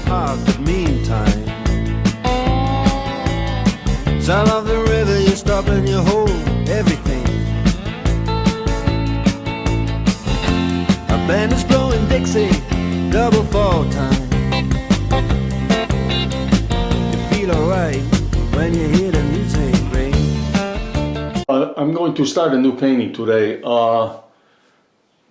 heart, but meantime, sound of the river, you stop and you hold everything. A band is blowing Dixie, double fall time. You feel alright when you hear the music ring. I'm going to start a new painting today.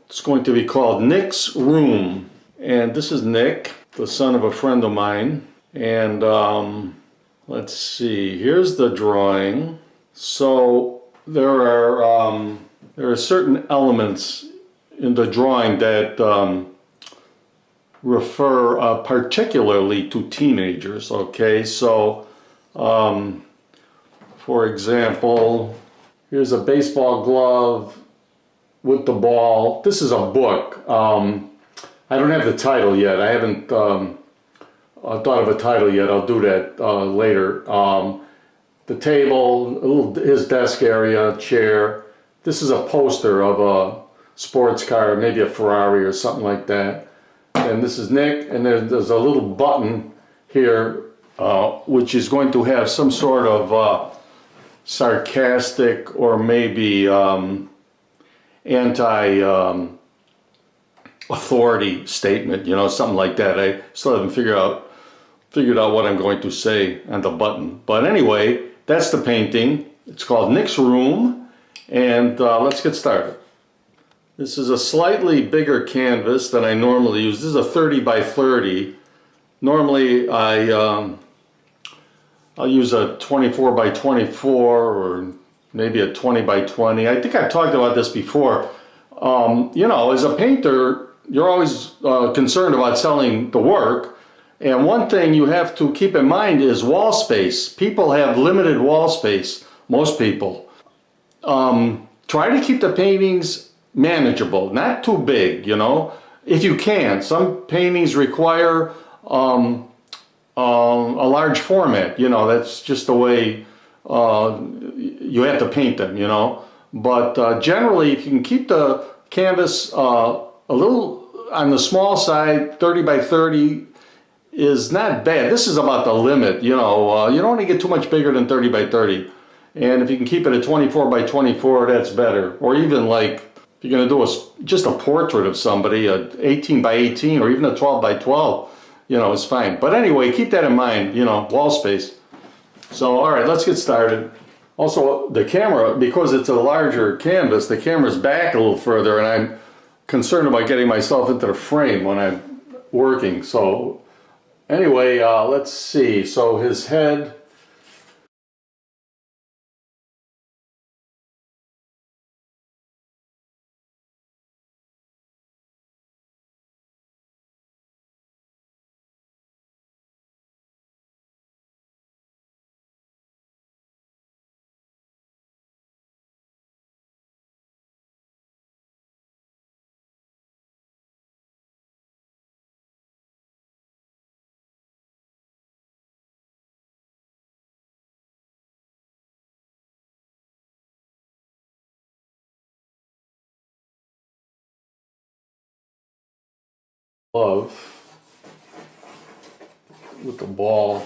It's going to be called Nick's Room. And this is Nick, the son of a friend of mine. And let's see, here's the drawing. So there are certain elements in the drawing that refer particularly to teenagers, okay? So, for example, here's a baseball glove with the ball. This is a book. I don't have the title yet. I haven't thought of a title yet. I'll do that later. The table, his desk area, chair. This is a poster of a sports car, maybe a Ferrari or something like that. And this is Nick, and there's a little button here which is going to have some sort of sarcastic or maybe anti-authority statement, you know, something like that. I still haven't figured out what I'm going to say on the button. But anyway, that's the painting. It's called Nick's Room, and let's get started. This is a slightly bigger canvas than I normally use. This is a 30 by 30. Normally I'll use a 24 by 24 or maybe a 20 by 20. I think I've talked about this before. You know, as a painter, you're always concerned about selling the work. And one thing you have to keep in mind is wall space. People have limited wall space, most people. Try to keep the paintings manageable, not too big, you know, if you can. Some paintings require a large format, you know, that's just the way you have to paint them, you know. But generally, if you can keep the canvas a little on the small side, 30 by 30 is not bad. This is about the limit, you know. You don't want to get too much bigger than 30 by 30. And if you can keep it at 24 by 24, that's better. Or even like, if you're going to do just a portrait of somebody, a 18 by 18 or even a 12 by 12, you know, it's fine. But anyway, keep that in mind, you know, wall space. So, all right, let's get started. Also, the camera, because it's a larger canvas, the camera's back a little further, and I'm concerned about getting myself into the frame when I'm working. So, anyway, let's see. So his head. Glove with the ball.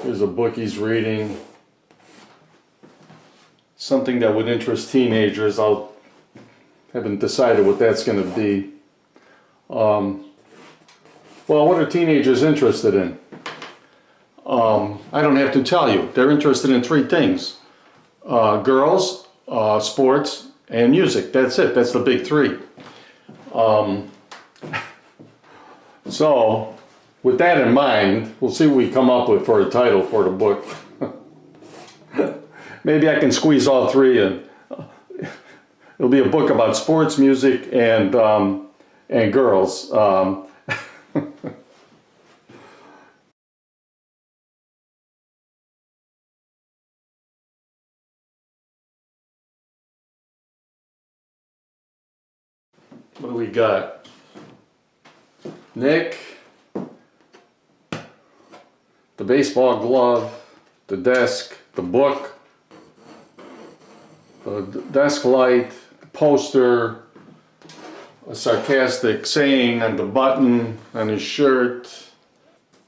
Here's a book he's reading. Something that would interest teenagers. I haven't decided what that's going to be. Well, what are teenagers interested in? I don't have to tell you. They're interested in three things. Girls, sports, and music. That's it. That's the big three. So, with that in mind, we'll see what we come up with for a title for the book. Maybe I can squeeze all three in. It'll be a book about sports, music, and girls. What do we got? Nick, the baseball glove, the desk, the book, the desk light, the poster, a sarcastic saying on the button on his shirt.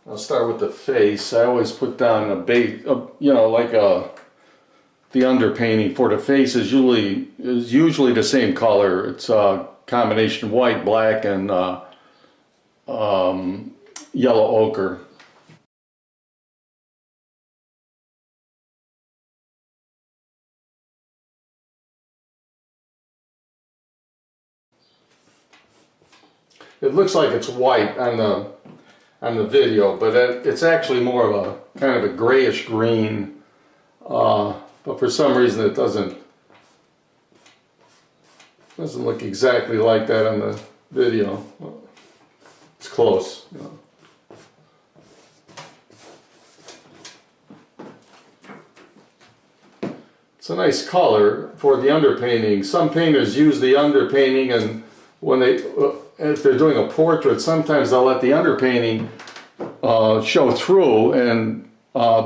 I'll start with the face. I always put down a base, you know, like the underpainting for the face is usually the same color. It's a combination of white, black, and yellow ochre. It looks like it's white on the video, but it's actually more of a kind of a grayish green. But for some reason it doesn't look exactly like that on the video. It's close. You know. It's a nice color for the underpainting. Some painters use the underpainting, and when if they're doing a portrait, sometimes they'll let the underpainting show through and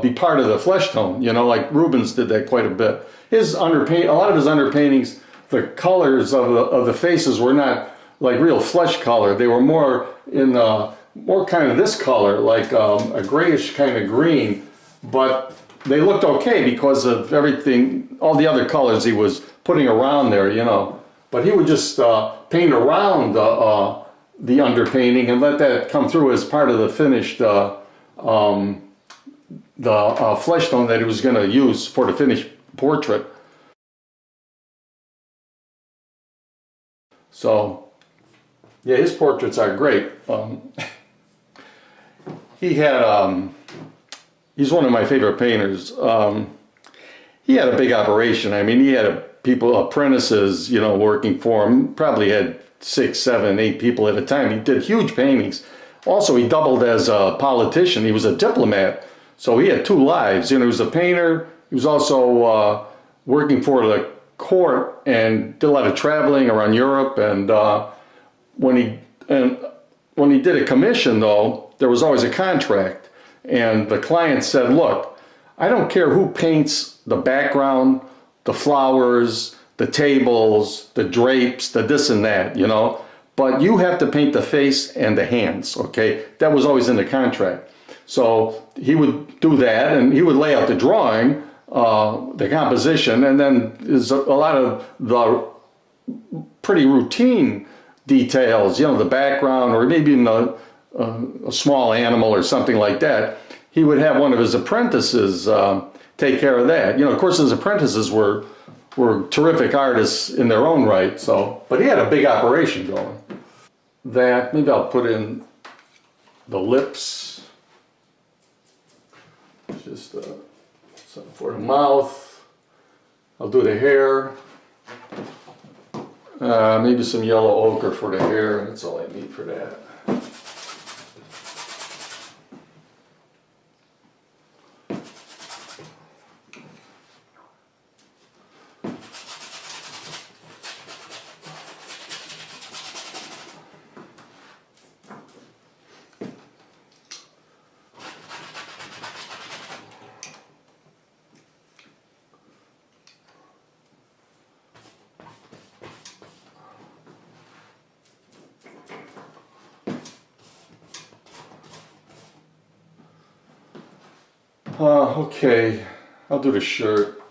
be part of the flesh tone. You know, like Rubens did that quite a bit. A lot of his underpaintings, the colors of the faces were not like real flesh color. They were more in more kind of this color, like a grayish kind of green, but they looked okay because of everything, all the other colors he was putting around there, you know. But he would just paint around the underpainting and let that come through as part of the finished flesh tone that he was going to use for the finished portrait. So, yeah, his portraits are great. He's one of my favorite painters. He had a big operation. I mean, he had apprentices, you know, working for him. Probably had 6, 7, 8 people at a time. He did huge paintings. Also, he doubled as a politician. He was a diplomat, so he had 2 lives. You know, he was a painter. He was also working for the court and did a lot of traveling around Europe. And when he did a commission, though, there was always a contract. And the client said, look, I don't care who paints the background, the flowers, the tables, the drapes, the this and that, you know, but you have to paint the face and the hands, okay? That was always in the contract. So he would do that, and he would lay out the drawing, the composition, and then there's a lot of the pretty routine details, you know, the background, or maybe even a small animal or something like that. He would have one of his apprentices take care of that. You know, of course, his apprentices were terrific artists in their own right. So, but he had a big operation going. That maybe I'll put in the lips, just something for the mouth. I'll do the hair. Maybe some yellow ochre for the hair. That's all I need for that. Okay, I'll do the shirt.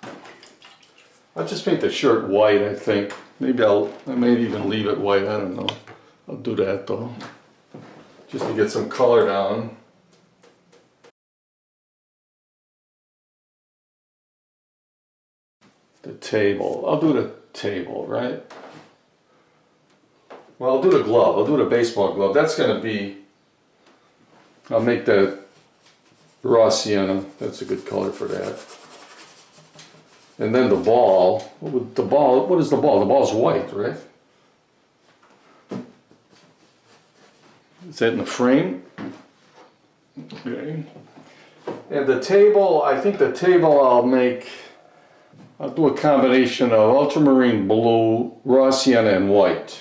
I'll just paint the shirt white, I think. Maybe I may even leave it white, I don't know. I'll do that though, just to get some color down. The table, I'll do the table, right? Well, I'll do the glove, I'll do the baseball glove. That's gonna be, I'll make the raw sienna, that's a good color for that. And then the ball, what is the ball? The ball's white, right? Is that in the frame? Okay. And the table, I think the table I'll do a combination of ultramarine blue, raw sienna, and white.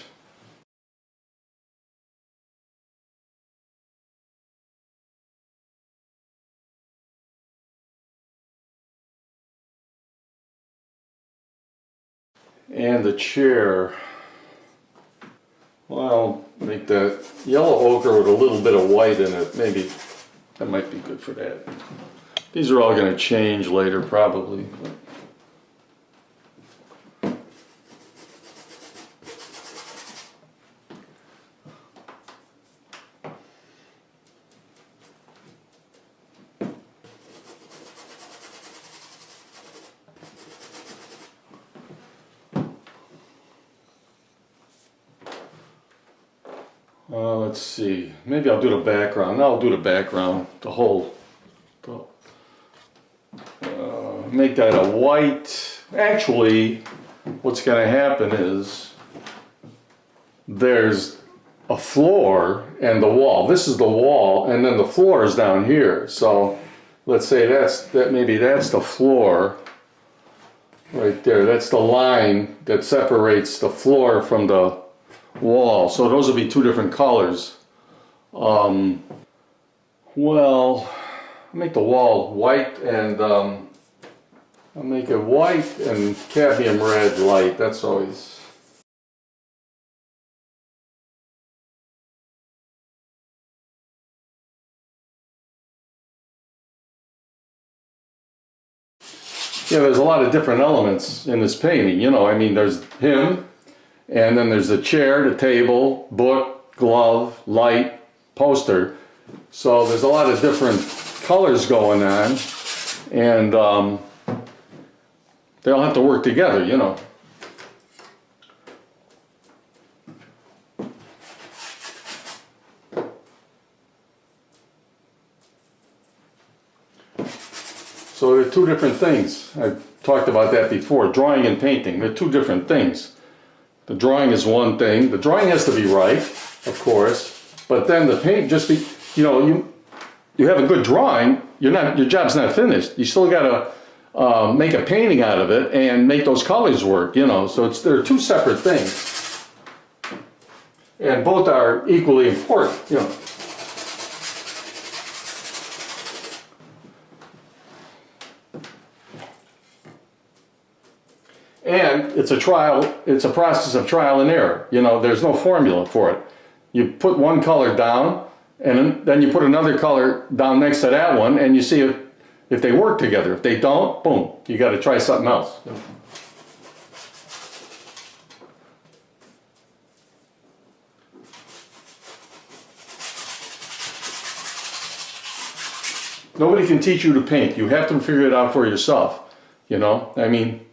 And the chair, Well, make that yellow ochre with a little bit of white in it. Maybe that might be good for that. These are all going to change later, probably. Let's see. Maybe I'll do the background. I'll do the background, the whole. Make that a white. Actually, what's going to happen is there's a floor and the wall. This is the wall, and then the floor is down here. So let's say maybe that's the floor right there. That's the line that separates the floor from the wall. So those will be two different colors. Well, I'll make the wall white, and I'll make it white and cadmium red light. That's always. Yeah, there's a lot of different elements in this painting. You know, I mean, there's him, and then there's the chair, the table, book, glove, light, poster. So there's a lot of different colors going on, and they all have to work together, you know. So they're two different things. I've talked about that before. Drawing and painting, they're two different things. The drawing is one thing. The drawing has to be right, of course, but then the paint just be, you know, you have a good drawing, your job's not finished. You still got to make a painting out of it and make those colors work, you know. So they're two separate things, and both are equally important, you know. And it's a process of trial and error. You know, there's no formula for it. You put one color down, and then you put another color down next to that one, and you see if they work together. If they don't, boom, you got to try something else. Nobody can teach you to paint. You have to figure it out for yourself. You know, I mean,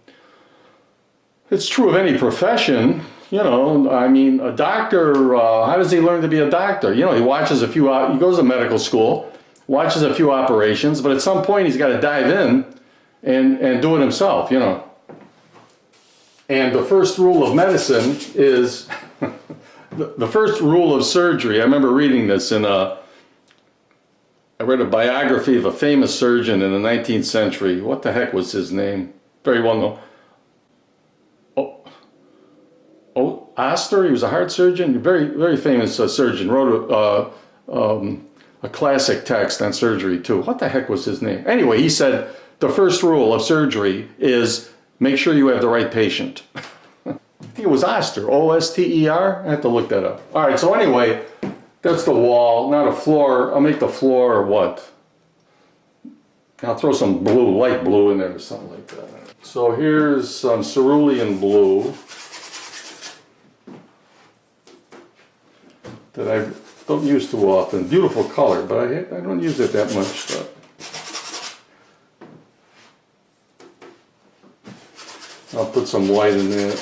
it's true of any profession, you know. I mean, a doctor, how does he learn to be a doctor? You know, he watches he goes to medical school, watches a few operations, but at some point he's got to dive in and do it himself, you know. And the first rule of medicine is, the first rule of surgery, I remember reading this I read a biography of a famous surgeon in the 19th century. What the heck was his name? Very well known. Oster, he was a heart surgeon, very, very famous surgeon, wrote a classic text on surgery too. What the heck was his name? Anyway, he said the first rule of surgery is make sure you have the right patient. I think it was Oster, O-S-T-E-R. I have to look that up. All right, so anyway, that's the wall, not a floor. I'll make the floor what? I'll throw some blue, light blue in there or something like that. So here's some cerulean blue that I don't use too often. Beautiful color, but I don't use it that much. But I'll put some white in there.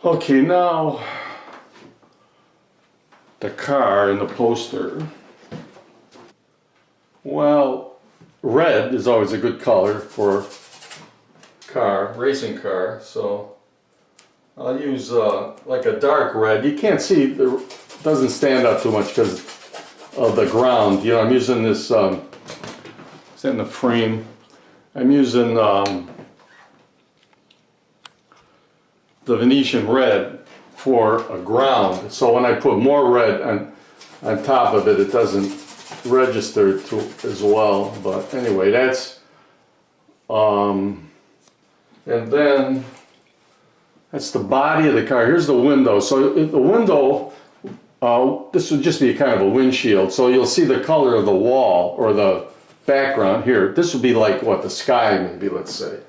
Okay, now the car and the poster. Well, red is always a good color for car, racing car, so I'll use like a dark red. You can't see, it doesn't stand out too much because of the ground. You know, I'm using this, it's in the frame. I'm using the Venetian red for a ground. So when I put more red on top of it, it doesn't register to as well. But anyway, that's and then that's the body of the car. Here's the window. So the window, this would just be kind of a windshield. So you'll see the color of the wall or the background here. This would be like what, the sky maybe, let's say.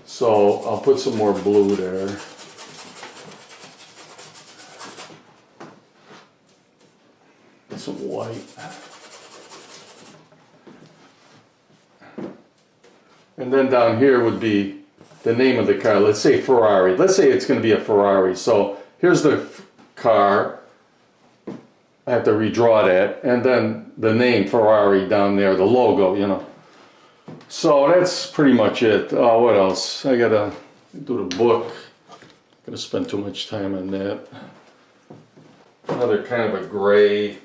So I'll put some more blue there. Some white. And then down here would be the name of the car. Let's say Ferrari. Let's say it's going to be a Ferrari. So here's the car. I have to redraw that. And then the name Ferrari down there, the logo, you know. So that's pretty much it. What else? I gotta do the book. Gonna spend too much time on that. Another kind of a gray.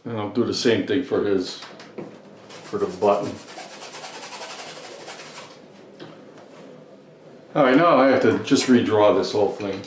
And I'll do the same thing for the button. All right, now I have to just redraw this whole thing.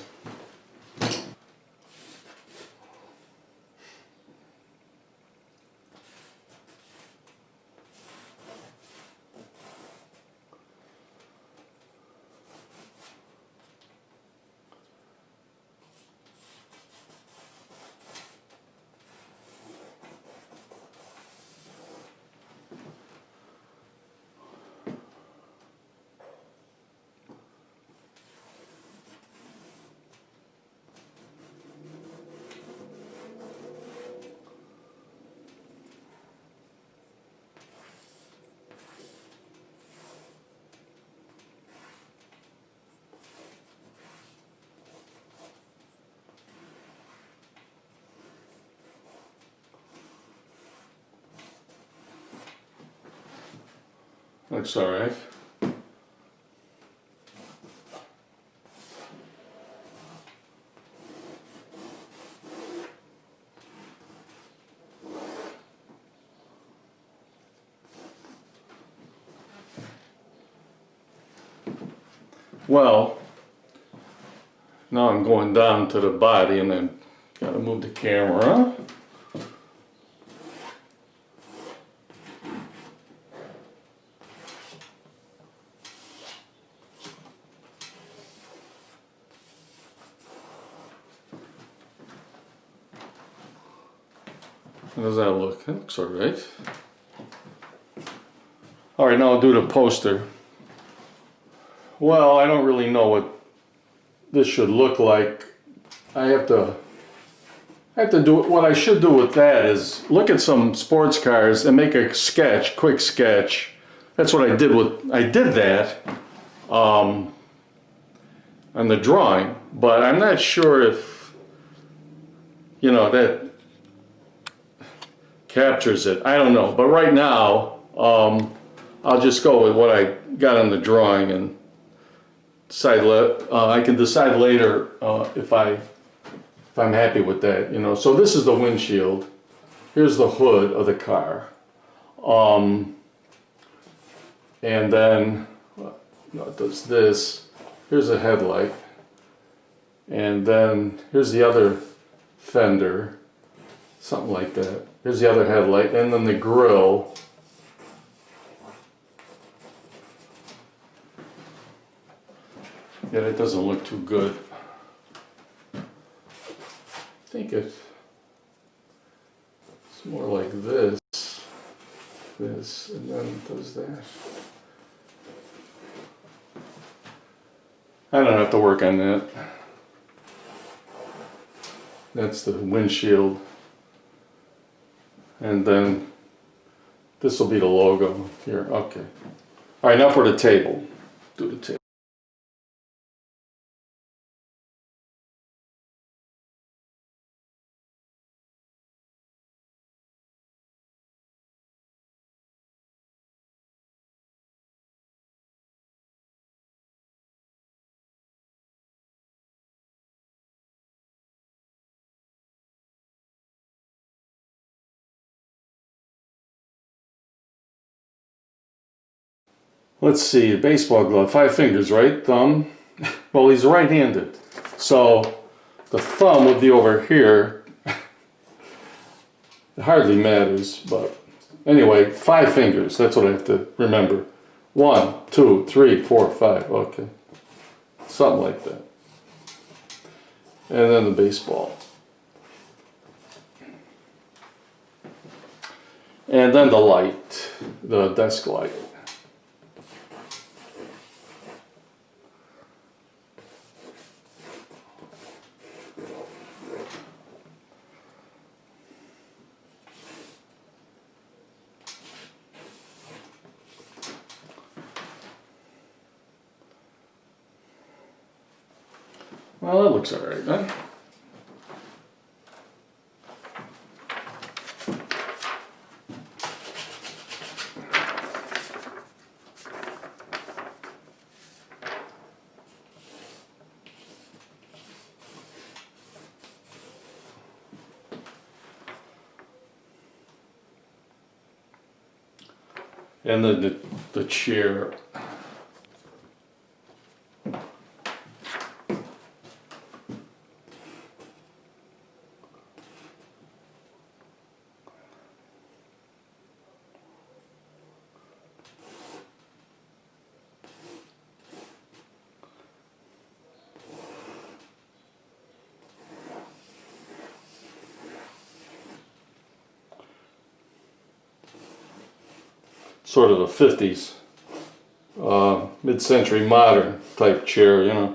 Looks all right. Well, now I'm going down to the body and then gotta move the camera. How does that look? That looks all right. All right, now I'll do the poster. Well, I don't really know what this should look like. I have to do, what I should do with that is look at some sports cars and make a sketch, quick sketch. That's what I did that on the drawing, but I'm not sure if, you know, that captures it. I don't know, but right now I'll just go with what I got on the drawing and decide. I can decide later if I'm happy with that, you know. So this is the windshield. Here's the hood of the car, and then it does this. Here's a headlight, and then here's the other fender, something like that. Here's the other headlight, and then the grille. Yeah, that doesn't look too good. I think it's more like this, and then it does that. I don't have to work on that. That's the windshield. And then this will be the logo here. Okay. All right, now for the table. Do the table. let's see, baseball glove, 5 fingers, right? Thumb. Well, he's right-handed. So the thumb would be over here. It hardly matters, but anyway, 5 fingers. That's what I have to remember. 1, 2, 3, 4, 5. Okay. Something like that. And then the baseball. And then the light, the desk light. Well, that looks all right, huh? And then the chair. Sort of a 50s, mid-century modern type chair, you know.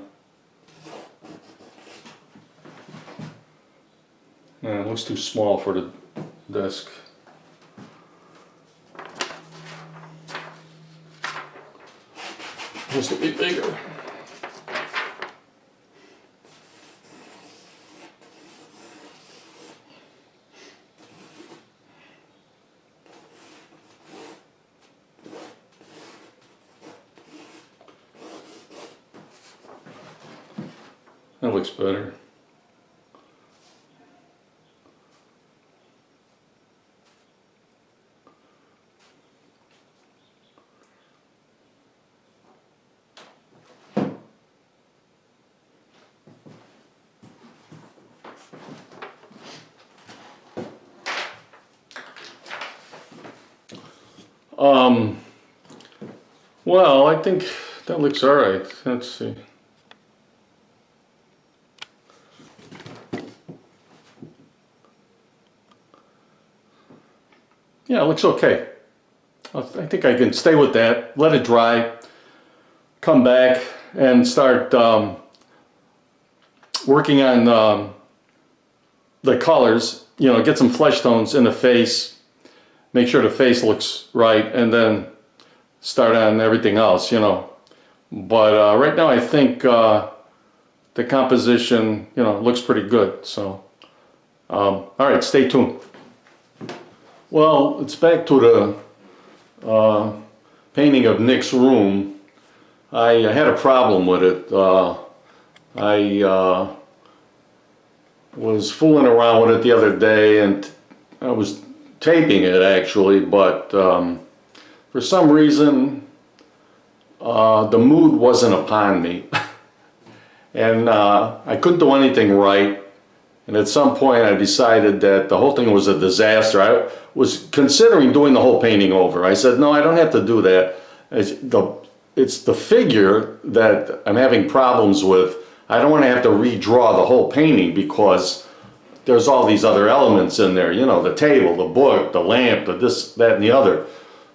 Yeah, it looks too small for the desk. Has to be bigger. That looks better. Well, I think that looks all right. Let's see. Yeah, it looks okay. I think I can stay with that, let it dry, come back and start working on the colors, you know, get some flesh tones in the face, make sure the face looks right, and then start on everything else, you know. But right now I think the composition, you know, looks pretty good. So, all right, stay tuned. Well, it's back to the painting of Nick's room. I had a problem with it. I was fooling around with it the other day, and I was taping it actually, but for some reason the mood wasn't upon me. And I couldn't do anything right. And at some point I decided that the whole thing was a disaster. I was considering doing the whole painting over. I said, no, I don't have to do that. It's the figure that I'm having problems with. I don't want to have to redraw the whole painting because there's all these other elements in there. You know, the table, the book, the lamp, the this, that, and the other.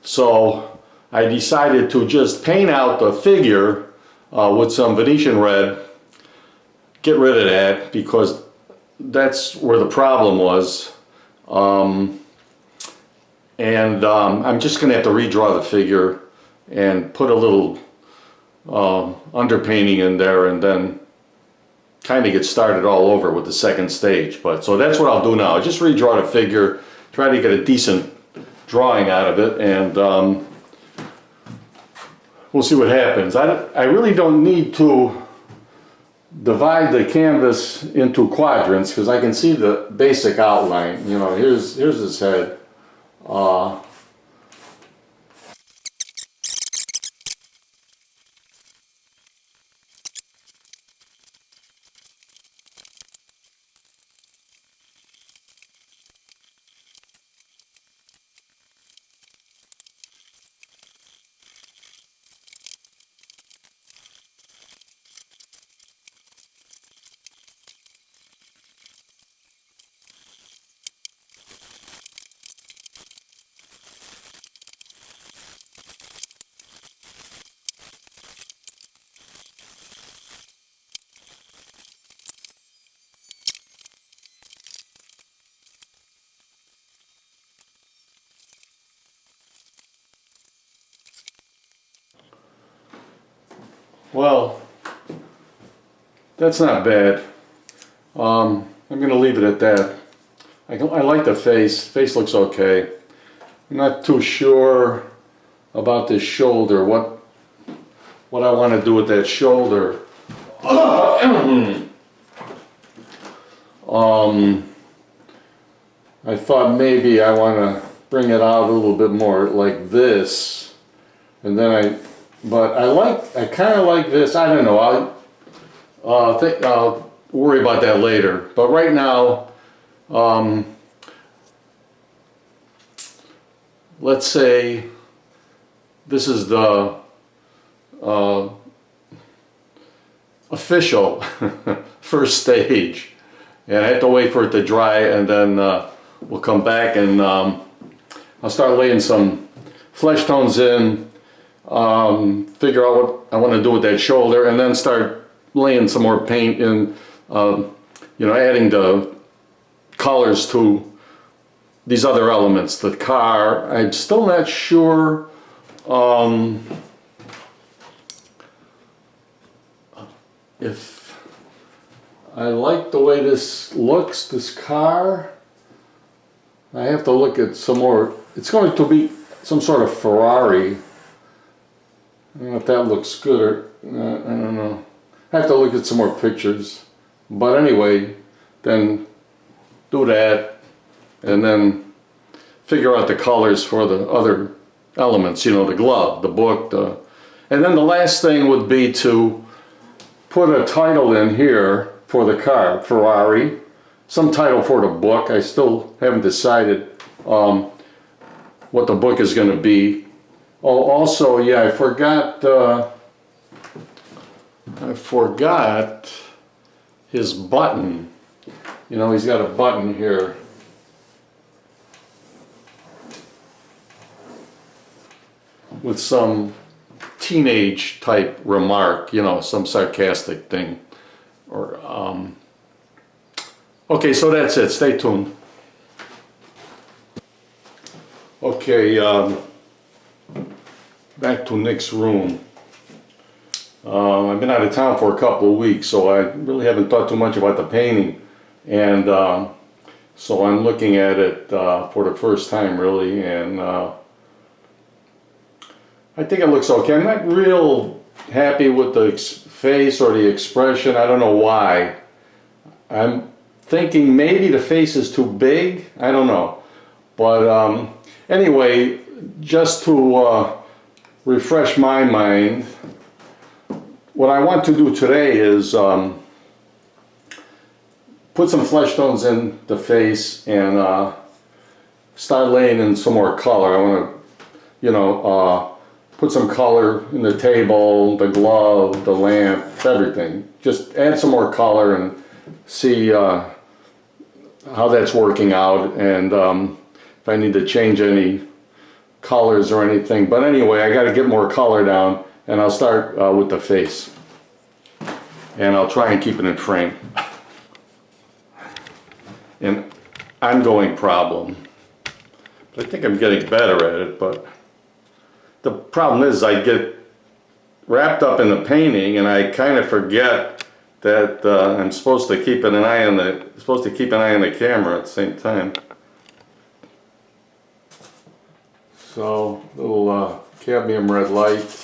So I decided to just paint out the figure with some Venetian red, get rid of that because that's where the problem was. I'm just going to have to redraw the figure and put a little underpainting in there and then kind of get started all over with the second stage. But so that's what I'll do now. I'll just redraw the figure, try to get a decent drawing out of it, and we'll see what happens. I really don't need to divide the canvas into quadrants because I can see the basic outline. You know, here's his head. Well, that's not bad. I'm gonna leave it at that. I like the face. Face looks okay. I'm not too sure about this shoulder. What I want to do with that shoulder. I thought maybe I want to bring it out a little bit more like this, and then I kind of like this. I don't know. I'll worry about that later. But right now, let's say this is the official first stage, and I have to wait for it to dry, and then we'll come back and I'll start laying some flesh tones in, figure out what I want to do with that shoulder, and then start laying some more paint in, you know, adding the colors to these other elements. The car, I'm still not sure if I like the way this looks, this car. I have to look at some more. It's going to be some sort of Ferrari. I don't know if that looks good or I don't know. I have to look at some more pictures. But anyway, then do that and then figure out the colors for the other elements, you know, the glove, the book, and then the last thing would be to put a title in here for the car, Ferrari, some title for the book. I still haven't decided what the book is going to be. Oh, also, yeah, I forgot his button. You know, he's got a button here. With some teenage type remark, you know, some sarcastic thing. Or okay, so that's it. Stay tuned. Okay, back to Nick's room. I've been out of town for a couple of weeks, so I really haven't thought too much about the painting, and so I'm looking at it for the first time, really, and I think it looks okay. I'm not real happy with the face or the expression. I don't know why. I'm thinking maybe the face is too big. I don't know. But anyway, just to refresh my mind, what I want to do today is put some flesh tones in the face and start laying in some more color. I want to, you know, put some color in the table, the glove, the lamp, everything. Just add some more color and see how that's working out, and if I need to change any colors or anything. But anyway, I got to get more color down, and I'll start with the face. And I'll try and keep it in frame. An ongoing problem. But I think I'm getting better at it, but the problem is I get wrapped up in the painting and I kind of forget that I'm supposed to keep an eye on the camera at the same time. So, little cadmium red light.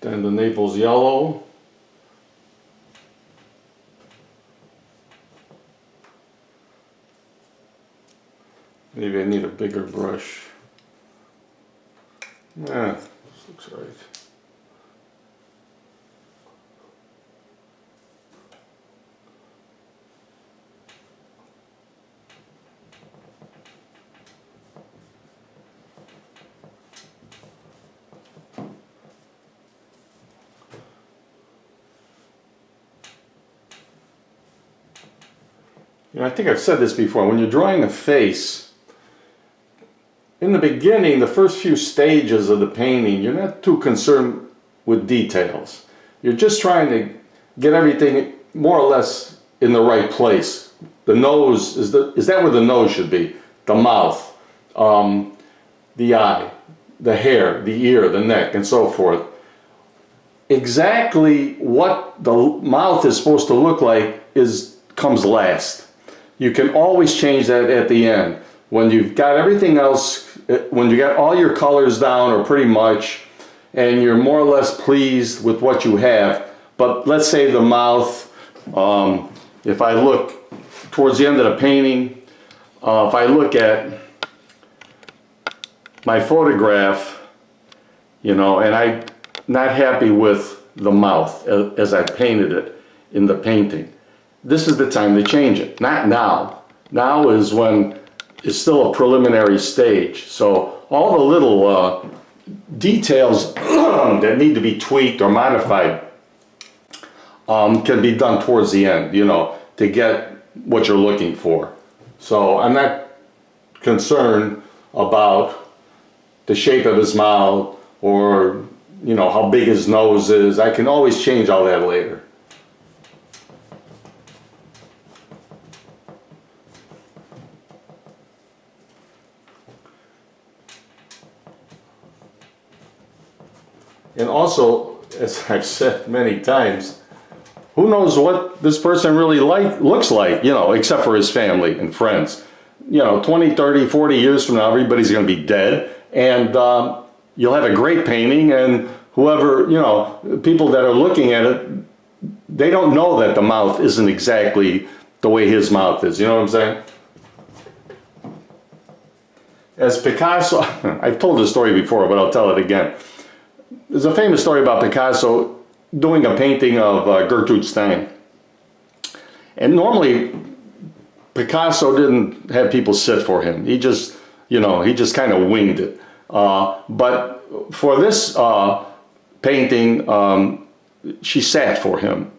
Then the Naples yellow. Maybe I need a bigger brush. Yeah, this looks right. You know, I think I've said this before. When you're drawing a face, in the beginning, the first few stages of the painting, you're not too concerned with details. You're just trying to get everything more or less in the right place. The nose, is that where the nose should be? The mouth, the eye, the hair, the ear, the neck, and so forth. Exactly what the mouth is supposed to look like comes last. You can always change that at the end. When you've got everything else, when you got all your colors down, or pretty much, and you're more or less pleased with what you have. But let's say the mouth, if I look towards the end of the painting, if I look at my photograph, you know, and I'm not happy with the mouth as I painted it in the painting, this is the time to change it. Not now. Now is when it's still a preliminary stage. So all the little details that need to be tweaked or modified can be done towards the end, you know, to get what you're looking for. So I'm not concerned about the shape of his mouth or, you know, how big his nose is. I can always change all that later. And also, as I've said many times, who knows what this person really looks like, you know, except for his family and friends. You know, 20, 30, 40 years from now, everybody's going to be dead, and you'll have a great painting, and whoever, you know, people that are looking at it, they don't know that the mouth isn't exactly the way his mouth is. You know what I'm saying? As Picasso, I've told this story before, but I'll tell it again. There's a famous story about Picasso doing a painting of Gertrude Stein. And normally, Picasso didn't have people sit for him. He just, you know, he just kind of winged it. But for this painting, she sat for him.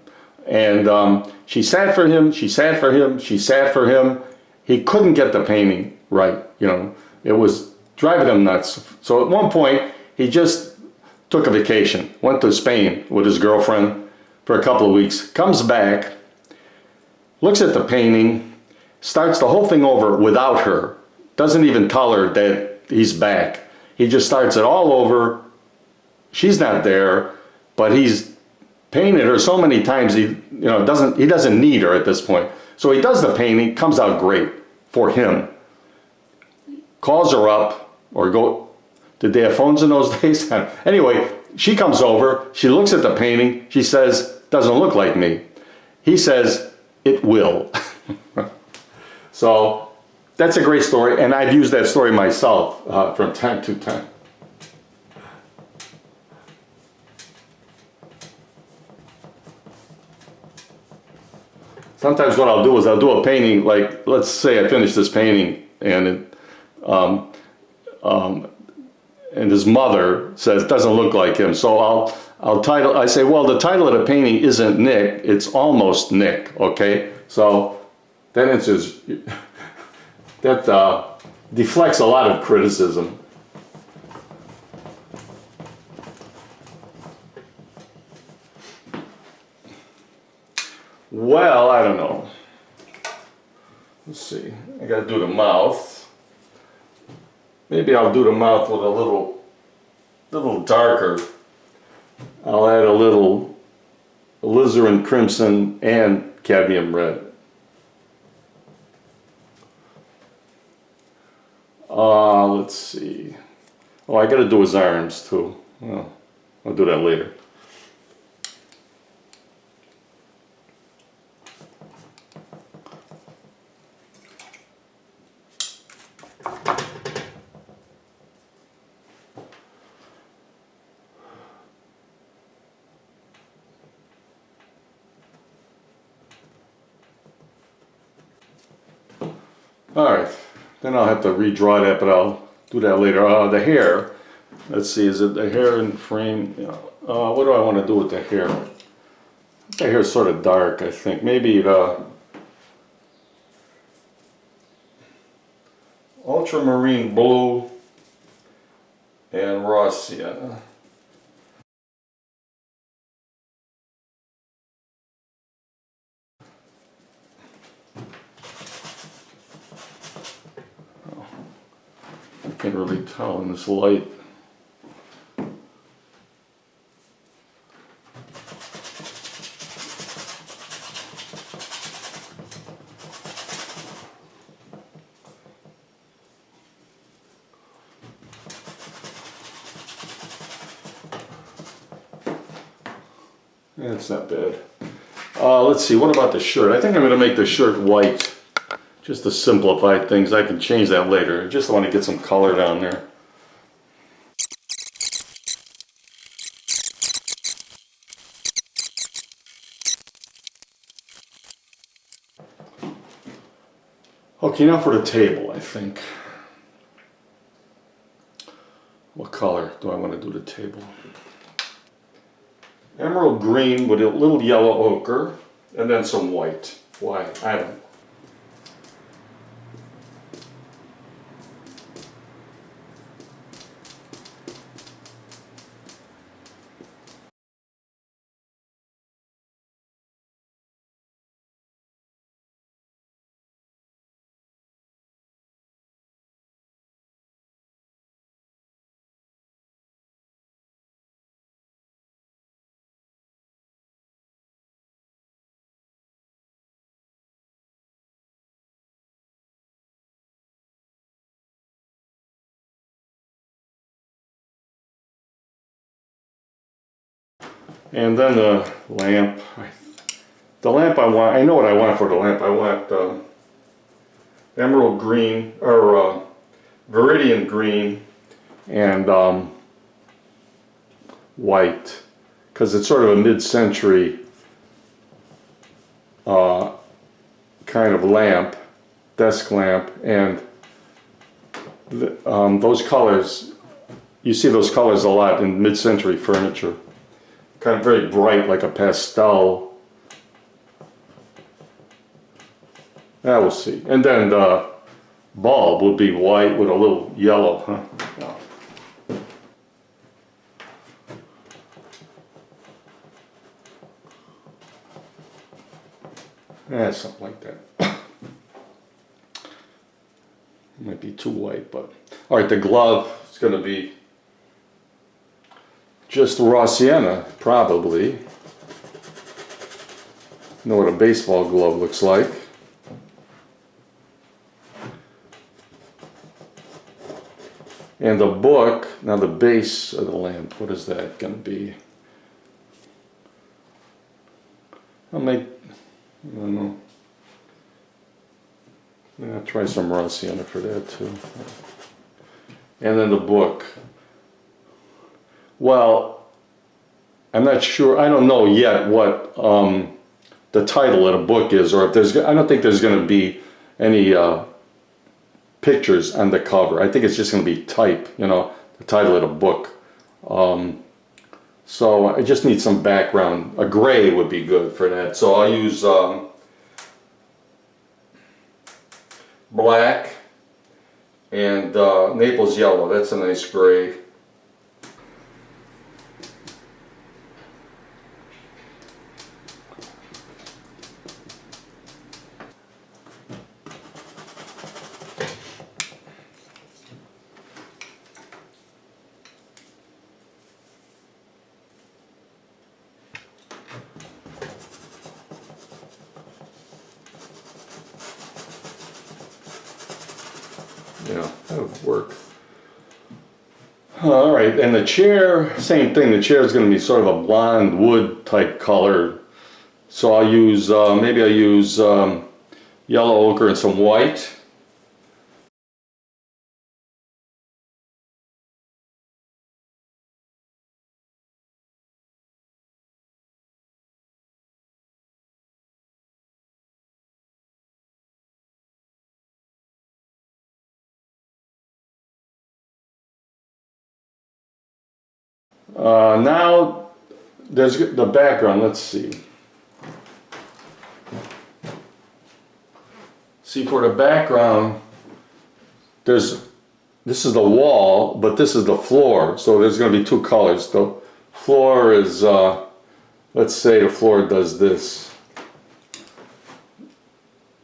And she sat for him, she sat for him, she sat for him. He couldn't get the painting right, you know. It was driving him nuts. So at one point, he just took a vacation, went to Spain with his girlfriend for a couple of weeks, comes back, looks at the painting, starts the whole thing over without her, doesn't even tell her that he's back. He just starts it all over. She's not there, but he's painted her so many times he doesn't need her at this point. So he does the painting, comes out great for him. Calls her up, or go. Did they have phones in those days? Anyway, she comes over, she looks at the painting, she says, doesn't look like me. He says, it will. So that's a great story, and I've used that story myself from time to time. Sometimes what I'll do is I'll do a painting, like, let's say I finish this painting, and and his mother says, doesn't look like him. So I say, well, the title of the painting isn't Nick, it's almost Nick, okay? So that answers, that deflects a lot of criticism. Well, I don't know. Let's see, I gotta do the mouth. Maybe I'll do the mouth with a little darker. I'll add a little alizarin crimson and cadmium red. Let's see. Oh, I gotta do his arms too. Well, I'll do that later. Alright, then I'll have to redraw that, but I'll do that later. The hair, let's see, is it the hair in frame? What do I want to do with the hair? The hair is sort of dark, I think. Maybe the ultramarine blue and raw sienna. I can't really tell in this light. That's not bad. Let's see, what about the shirt? I think I'm going to make the shirt white, just to simplify things. I can change that later. I just want to get some color down there. Okay, now for the table, I think. What color do I want to do the table? Emerald green with a little yellow ochre, and then some white. Why? I don't know. And then the lamp. The lamp I want, I know what I want for the lamp. I want emerald green, or viridian green, and white, because it's sort of a mid-century kind of lamp, desk lamp, and those colors, you see those colors a lot in mid-century furniture. Kind of very bright, like a pastel. Yeah, we'll see. And then the bulb would be white with a little yellow, huh? Yeah, something like that. Might be too white, but... Alright, the glove is going to be just raw sienna, probably. Know what a baseball glove looks like. And the book, now the base of the lamp, what is that going to be? I'll make, I don't know. I'll try some raw sienna for that too. And then the book. Well, I'm not sure, I don't know yet what the title of the book is, or if there's, I don't think there's going to be any pictures on the cover. I think it's just going to be type, you know, the title of the book. So I just need some background. A gray would be good for that. So I'll use black and Naples yellow. That's a nice gray. Yeah, that would work. All right, and the chair, same thing. The chair is going to be sort of a blonde wood type color. So I'll use, maybe I'll use yellow ochre and some white. Now there's the background. Let's see. See, for the background, this is the wall, but this is the floor. So there's going to be two colors. The floor is, let's say the floor does this.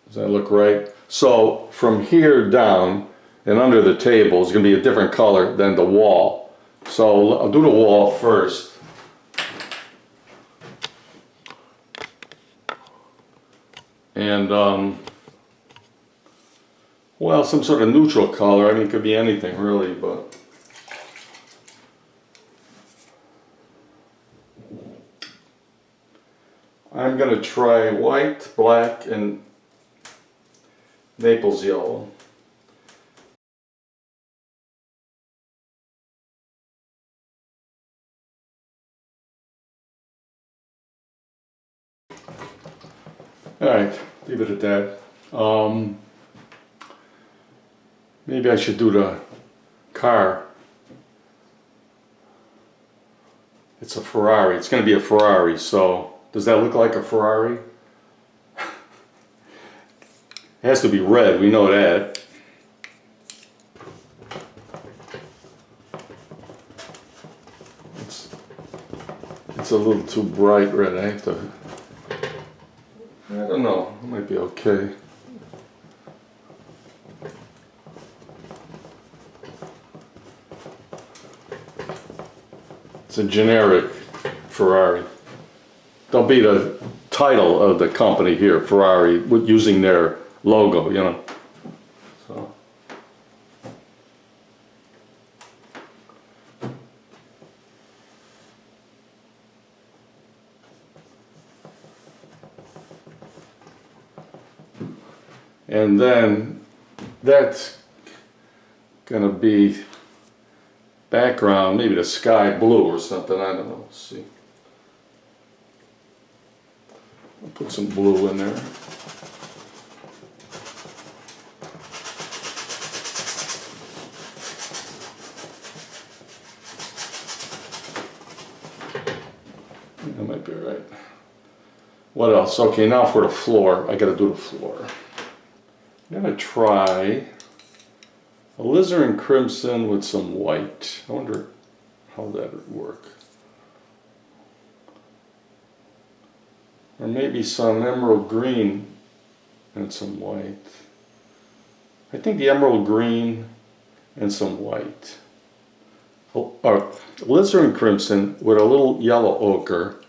Does that look right? So from here down and under the table is going to be a different color than the wall. So I'll do the wall first. And well, some sort of neutral color. I mean, it could be anything really, but I'm going to try white, black, and Naples yellow. Alright, leave it at that. Maybe I should do the car. It's a Ferrari. It's going to be a Ferrari, so does that look like a Ferrari? It has to be red, we know that. It's a little too bright red. I don't know, it might be okay. It's a generic Ferrari. Don't be the title of the company here, Ferrari, using their logo, you know. So. And then that's gonna be background, maybe the sky blue or something, I don't know, let's see. I'll put some blue in there. That might be right. What else? Okay, now for the floor, I gotta do the floor. I'm gonna try alizarin crimson with some white. I wonder how that would work. Or maybe some emerald green and some white. I think the emerald green and some white. Or alizarin crimson with a little yellow ochre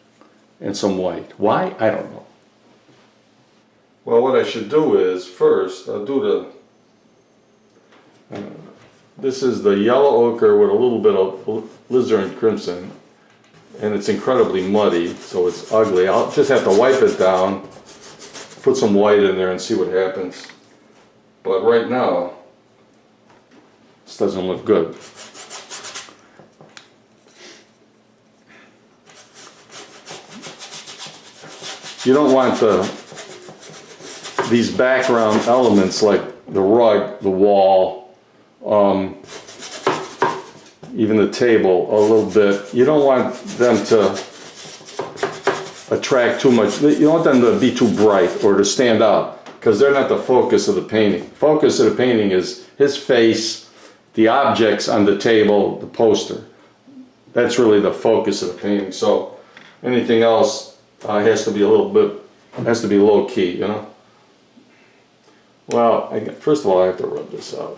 and some white. Why? I don't know. Well, what I should do is first I'll do the this is the yellow ochre with a little bit of alizarin crimson, and it's incredibly muddy, so it's ugly. I'll just have to wipe it down, put some white in there and see what happens. But right now this doesn't look good. You don't want these background elements like the rug, the wall, even the table a little bit. You don't want them to attract too much. You don't want them to be too bright or to stand out, because they're not the focus of the painting. Focus of the painting is his face, the objects on the table, the poster. That's really the focus of the painting. So anything else has to be a little bit, has to be low key, you know. Well, first of all, I have to rub this out.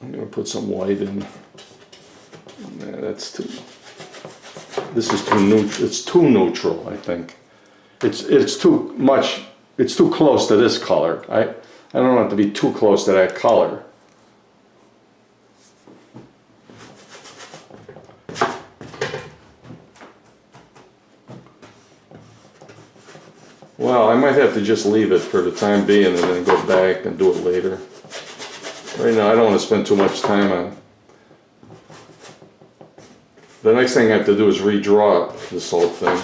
I'm going to put some white in. Yeah, that's too. This is too neutral. It's too neutral, I think. It's too much. It's too close to this color. I don't want it to be too close to that color. Well, I might have to just leave it for the time being and then go back and do it later. Right now, I don't want to spend too much time on it. The next thing I have to do is redraw this whole thing.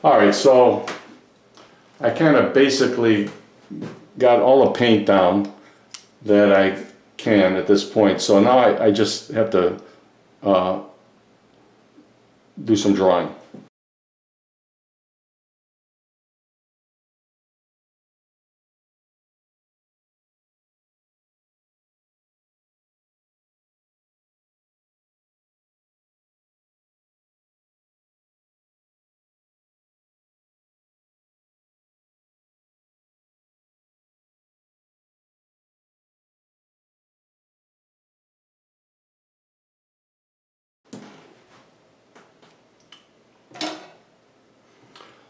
Alright, so I kind of basically got all the paint down that I can at this point. So now I just have to do some drawing.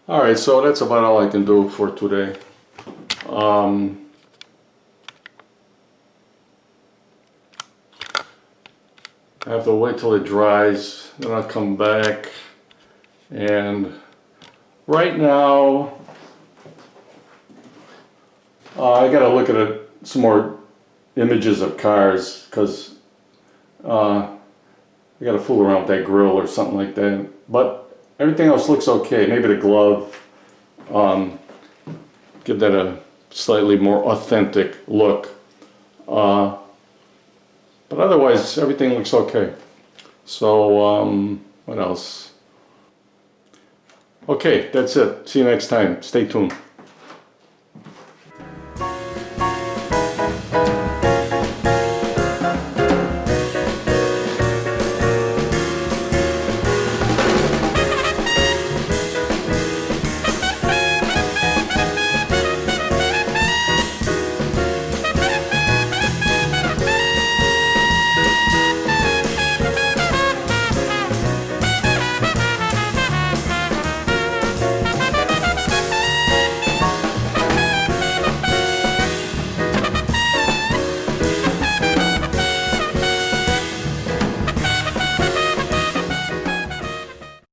Alright, so that's about all I can do for today. I have to wait till it dries, then I'll come back. And right now, I gotta look at some more images of cars, because I gotta fool around with that grill or something like that. But everything else looks okay. Maybe the glove, give that a slightly more authentic look. But otherwise, everything looks okay. So, what else? Okay, that's it. See you next time. Stay tuned.